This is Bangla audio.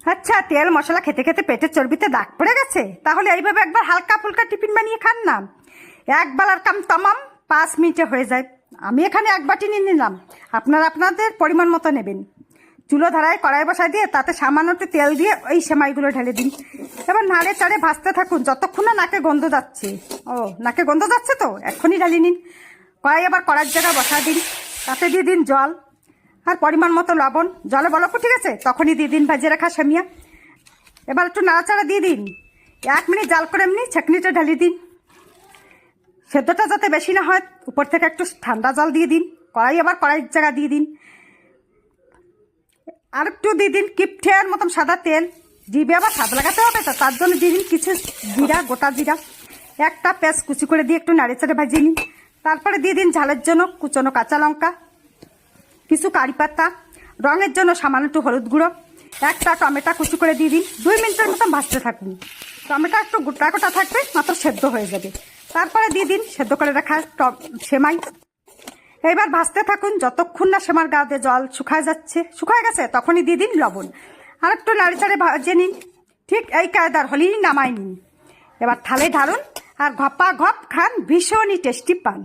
আচ্ছা, তেল মশলা খেতে খেতে পেটের চর্বিতে দাগ পড়ে গেছে? তাহলে এইভাবে একবার হালকা ফুলকা টিফিন বানিয়ে খান না। এক বেলার কাম তামাম 5 মিনিটে হয়ে যায়। আমি এখানে 1 বাটি নিয়ে নিলাম, আপনারা আপনাদের পরিমাণ মতো নেবেন। চুলো ধারায় কড়াই বসায় দিয়ে তাতে সামান্য একটু তেল দিয়ে ওই সেমাইগুলো ঢেলে দিন। এবার নাড়ে চাড়ে ভাজতে থাকুন যতক্ষণ না নাকে গন্ধ যাচ্ছে। ও, নাকে গন্ধ যাচ্ছে তো এক্ষুনি ঢালি নিন। কড়াইয়ের জায়গায় বসা দিন, তাতে দিয়ে দিন জল আর পরিমাণ মতো লবণ। জলে বলক উঠে গেছে তখনই দিয়ে দিন ভাজিয়ে রাখা সেমিয়া। এবার একটু নাড়াচাড়া দিয়ে দিন। 1 মিনিট জাল করে এমনি ছেঁকনিটা ঢালি দিন। সেদ্ধটা যাতে বেশি না হয় উপর থেকে একটু ঠান্ডা জল দিয়ে দিন। কড়াইয়ের জায়গা দিয়ে দিন। আর একটু দিয়ে দিন কিপঠের মতন সাদা তেল। জিভে আবার স্বাদ লাগাতে হবে তো, তার জন্য দিয়ে দিন কিছু জিরা, গোটা জিরা। একটা পেঁয়াজ কুচি করে দিয়ে একটু নাড়ে চাড়ে ভাজিয়ে নিন। তারপরে দিয়ে দিন ঝালের জন্য কুচনো কাঁচা লঙ্কা, কিছু কারি পাতা, রঙের জন্য সামান্য একটু হলুদ গুঁড়ো, একটা টমেটো কুচি করে দিয়ে দিন। 2 মিনিটের মতন ভাজতে থাকুন। টমেটো একটু গোটা গোটা থাকবে, মাত্র সেদ্ধ হয়ে যাবে। তারপরে দিয়ে দিন সেদ্ধ করে রাখা সেমাই। এবার ভাজতে থাকুন যতক্ষণ না সেমার গা দিয়ে জল শুকায় গেছে তখনই দিয়ে দিন লবণ। আর একটু নাড়ি চাড়ে ভাজে নিন। ঠিক এই কায়দার হলেই নামাই নিন। এবার থালে ঢালুন আর ঘপা ঘপ খান, ভীষণই টেস্টি পান।